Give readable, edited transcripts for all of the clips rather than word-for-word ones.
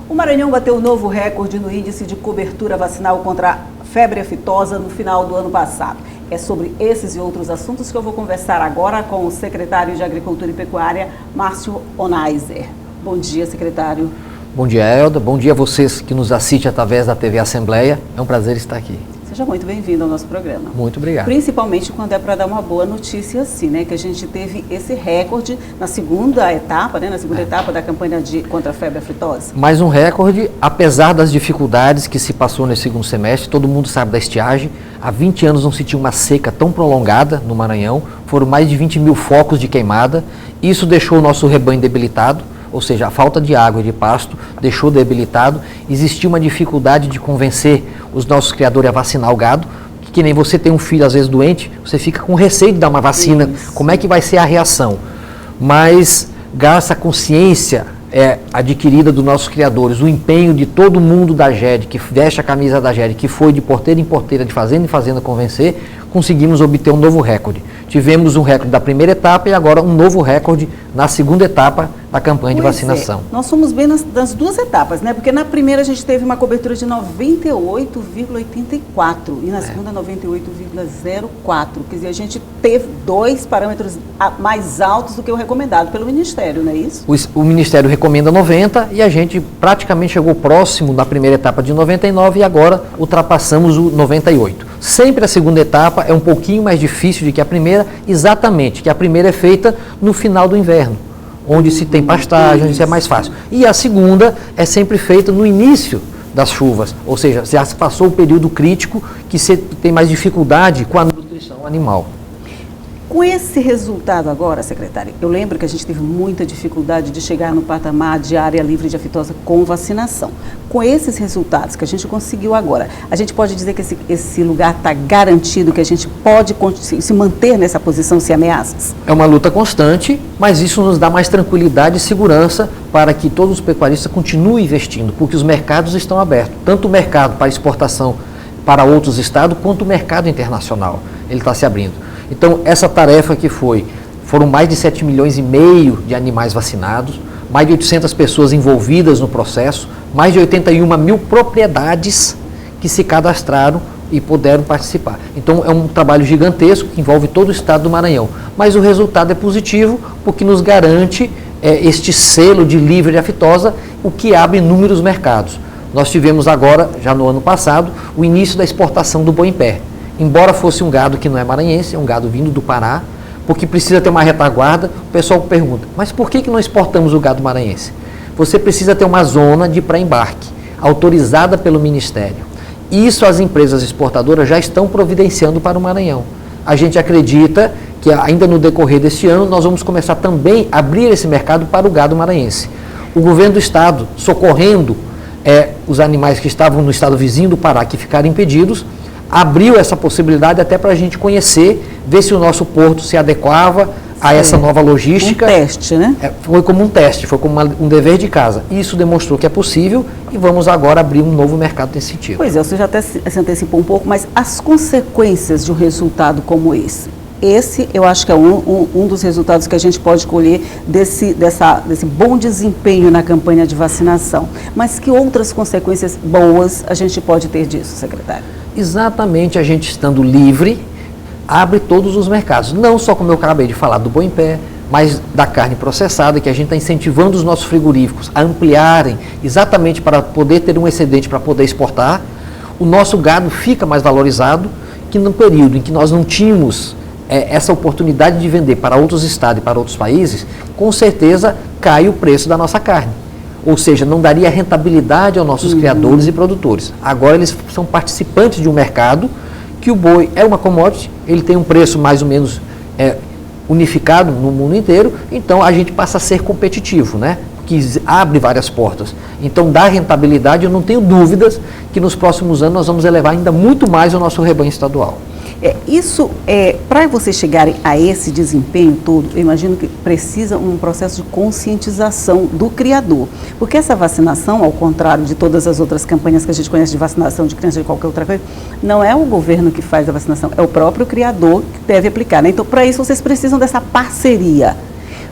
O Maranhão bateu um novo recorde no índice de cobertura vacinal contra a febre aftosa no final do ano passado. É sobre esses e outros assuntos que eu vou conversar agora com o secretário de Agricultura e Pecuária, Márcio Onaiser. Bom dia, secretário. Bom dia, Elda. Bom dia a vocês que nos assistem através da TV Assembleia. É um prazer estar aqui. Seja muito bem-vindo ao nosso programa. Muito obrigado. Principalmente quando é para dar uma boa notícia assim, né? Que a gente teve esse recorde na segunda etapa, né? Na segunda etapa da campanha contra a febre aftosa. Mais um recorde, apesar das dificuldades que se passou nesse segundo semestre. Todo mundo sabe da estiagem. Há 20 anos não se tinha uma seca tão prolongada no Maranhão. Foram mais de 20 mil focos de queimada. Isso deixou o nosso rebanho debilitado. Ou seja, a falta de água e de pasto deixou debilitado. Existia uma dificuldade de convencer os nossos criadores a vacinar o gado, que nem você tem um filho às vezes doente, você fica com receio de dar uma vacina, isso. Como é que vai ser a reação? Mas, graças à consciência adquirida dos nossos criadores, o empenho de todo mundo da GED, que veste a camisa da GED, que foi de porteira em porteira, de fazenda em fazenda convencer, conseguimos obter um novo recorde. Tivemos um recorde da primeira etapa e agora um novo recorde na segunda etapa da campanha de vacinação. Nós fomos bem nas duas etapas, né? Porque na primeira a gente teve uma cobertura de 98,84 e na segunda 98,04. Quer dizer, a gente teve dois parâmetros mais altos do que o recomendado pelo Ministério, não é isso? O Ministério recomenda 90 e a gente praticamente chegou próximo na primeira etapa de 99 e agora ultrapassamos o 98. Sempre a segunda etapa é um pouquinho mais difícil do que a primeira, exatamente, que a primeira é feita no final do inverno, onde se tem pastagem, onde isso é mais fácil. E a segunda é sempre feita no início das chuvas, ou seja, já se passou o período crítico que você tem mais dificuldade com a nutrição animal. Com esse resultado agora, secretário, eu lembro que a gente teve muita dificuldade de chegar no patamar de área livre de aftosa com vacinação. Com esses resultados que a gente conseguiu agora, a gente pode dizer que esse lugar está garantido, que a gente pode se manter nessa posição sem ameaças? É uma luta constante, mas isso nos dá mais tranquilidade e segurança para que todos os pecuaristas continuem investindo, porque os mercados estão abertos, tanto o mercado para exportação para outros estados, quanto o mercado internacional, ele está se abrindo. Então, essa tarefa que foram mais de 7,5 milhões de animais vacinados, mais de 800 pessoas envolvidas no processo, mais de 81 mil propriedades que se cadastraram e puderam participar. Então, é um trabalho gigantesco que envolve todo o estado do Maranhão. Mas o resultado é positivo porque nos garante este selo de livre de aftosa, o que abre inúmeros mercados. Nós tivemos agora, já no ano passado, o início da exportação do boi em pé. Embora fosse um gado que não é maranhense, é um gado vindo do Pará, porque precisa ter uma retaguarda, o pessoal pergunta, mas por que não exportamos o gado maranhense? Você precisa ter uma zona de pré-embarque, autorizada pelo Ministério. Isso as empresas exportadoras já estão providenciando para o Maranhão. A gente acredita que ainda no decorrer deste ano nós vamos começar também a abrir esse mercado para o gado maranhense. O governo do estado, socorrendo os animais que estavam no estado vizinho do Pará, que ficaram impedidos, abriu essa possibilidade até para a gente conhecer, ver se o nosso porto se adequava a essa nova logística. Um teste, né? Foi como um teste, foi como um dever de casa. Isso demonstrou que é possível e vamos agora abrir um novo mercado nesse sentido. Pois é, você já até se antecipou um pouco, mas as consequências de um resultado como esse? Esse, eu acho que é um dos resultados que a gente pode colher desse bom desempenho na campanha de vacinação. Mas que outras consequências boas a gente pode ter disso, secretário? Exatamente, a gente estando livre, abre todos os mercados. Não só como eu acabei de falar do boi em pé, mas da carne processada, que a gente está incentivando os nossos frigoríficos a ampliarem exatamente para poder ter um excedente para poder exportar. O nosso gado fica mais valorizado, que no período em que nós não tínhamos essa oportunidade de vender para outros estados e para outros países, com certeza cai o preço da nossa carne. Ou seja, não daria rentabilidade aos nossos criadores e produtores. Agora eles são participantes de um mercado que o boi é uma commodity, ele tem um preço mais ou menos unificado no mundo inteiro, então a gente passa a ser competitivo, né? Que abre várias portas. Então, dá rentabilidade, eu não tenho dúvidas que nos próximos anos nós vamos elevar ainda muito mais o nosso rebanho estadual. Para vocês chegarem a esse desempenho todo, eu imagino que precisa um processo de conscientização do criador. Porque essa vacinação, ao contrário de todas as outras campanhas que a gente conhece de vacinação de crianças de qualquer outra coisa, não é o governo que faz a vacinação, é o próprio criador que deve aplicar, né? Então, para isso, vocês precisam dessa parceria.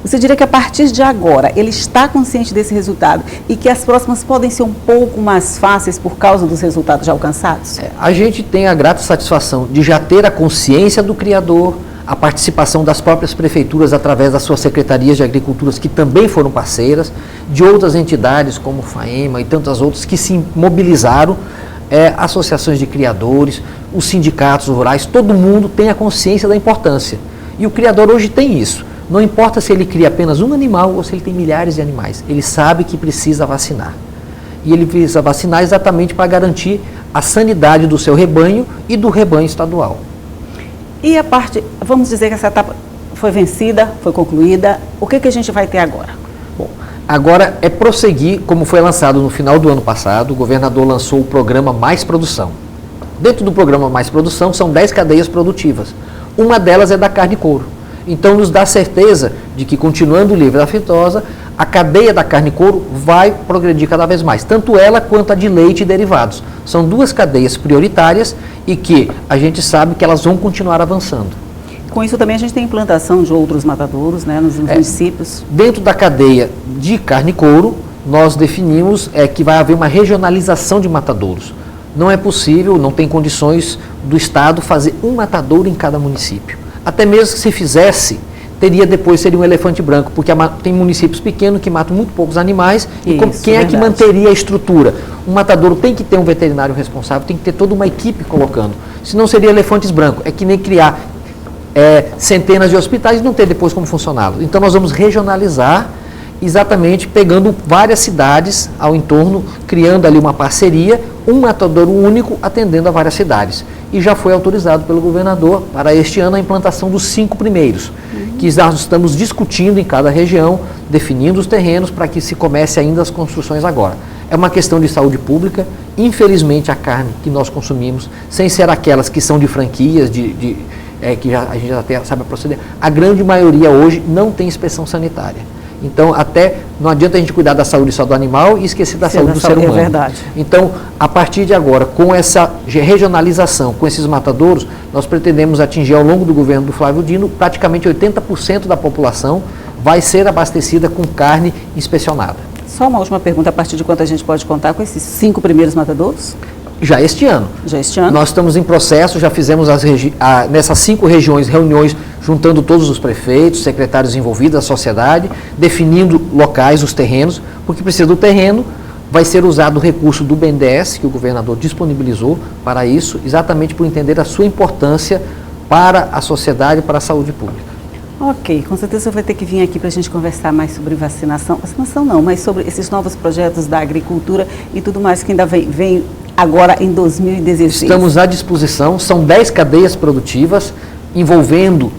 Você diria que a partir de agora ele está consciente desse resultado e que as próximas podem ser um pouco mais fáceis por causa dos resultados já alcançados? A gente tem a grata satisfação de já ter a consciência do criador, a participação das próprias prefeituras através das suas secretarias de agricultura, que também foram parceiras, de outras entidades como FAEMA e tantas outras que se mobilizaram, associações de criadores, os sindicatos rurais, todo mundo tem a consciência da importância. E o criador hoje tem isso. Não importa se ele cria apenas um animal ou se ele tem milhares de animais, ele sabe que precisa vacinar. E ele precisa vacinar exatamente para garantir a sanidade do seu rebanho e do rebanho estadual. E a parte, vamos dizer que essa etapa foi vencida, foi concluída, o que a gente vai ter agora? Bom, agora é prosseguir, como foi lançado no final do ano passado, o governador lançou o programa Mais Produção. Dentro do programa Mais Produção são 10 cadeias produtivas, uma delas é da carne e couro. Então nos dá certeza de que, continuando livre da aftosa, a cadeia da carne e couro vai progredir cada vez mais, tanto ela quanto a de leite e derivados. São duas cadeias prioritárias e que a gente sabe que elas vão continuar avançando. Com isso também a gente tem implantação de outros matadouros, né, nos municípios. Dentro da cadeia de carne e couro, nós definimos que vai haver uma regionalização de matadouros. Não é possível, não tem condições do Estado fazer um matadouro em cada município. Até mesmo que se fizesse, seria um elefante branco, porque tem municípios pequenos que matam muito poucos animais. Isso, quem é que manteria a estrutura? Um matadouro tem que ter um veterinário responsável, tem que ter toda uma equipe colocando. Senão seria elefantes brancos. É que nem criar centenas de hospitais e não ter depois como funcioná-los. Então nós vamos regionalizar, exatamente pegando várias cidades ao entorno, criando ali uma parceria, um matadouro único atendendo a várias cidades. E já foi autorizado pelo governador para este ano a implantação dos 5 primeiros, que nós estamos discutindo em cada região, definindo os terrenos para que se comece ainda as construções agora. É uma questão de saúde pública. Infelizmente, a carne que nós consumimos, sem ser aquelas que são de franquias, que a gente já sabe proceder, a grande maioria hoje não tem inspeção sanitária. Então, até não adianta a gente cuidar da saúde só do animal e esquecer da saúde do ser humano. É verdade. Então, a partir de agora, com essa regionalização, com esses matadouros, nós pretendemos atingir ao longo do governo do Flávio Dino, praticamente 80% da população vai ser abastecida com carne inspecionada. Só uma última pergunta, a partir de quanto a gente pode contar com esses 5 primeiros matadouros? Já este ano. Já este ano? Nós estamos em processo, já fizemos nessas 5 regiões reuniões juntando todos os prefeitos, secretários envolvidos, a sociedade, definindo locais, os terrenos, porque precisa do terreno, vai ser usado o recurso do BNDES, que o governador disponibilizou para isso, exatamente por entender a sua importância para a sociedade e para a saúde pública. Ok, com certeza você vai ter que vir aqui para a gente conversar mais sobre vacinação. Vacinação não, mas sobre esses novos projetos da agricultura e tudo mais que ainda vem agora em 2016. Estamos à disposição, são 10 cadeias produtivas, envolvendo,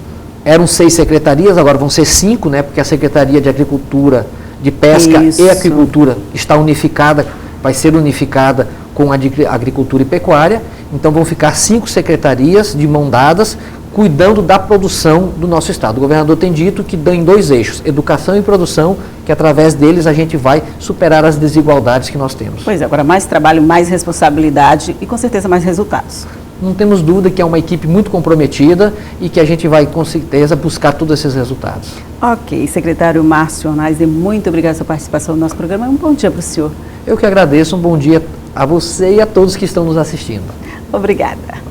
eram 6 secretarias, agora vão ser 5, né, porque a Secretaria de Agricultura, de Pesca e Aquicultura está unificada, vai ser unificada com a de Agricultura e Pecuária, então vão ficar 5 secretarias de mão dadas, cuidando da produção do nosso Estado. O governador tem dito que dá em 2 eixos, educação e produção, que através deles a gente vai superar as desigualdades que nós temos. Pois é, agora mais trabalho, mais responsabilidade e com certeza mais resultados. Não temos dúvida que é uma equipe muito comprometida e que a gente vai com certeza buscar todos esses resultados. Ok, secretário Márcio Ornaz, muito obrigada pela sua participação no nosso programa. Um bom dia para o senhor. Eu que agradeço, um bom dia a você e a todos que estão nos assistindo. Obrigada.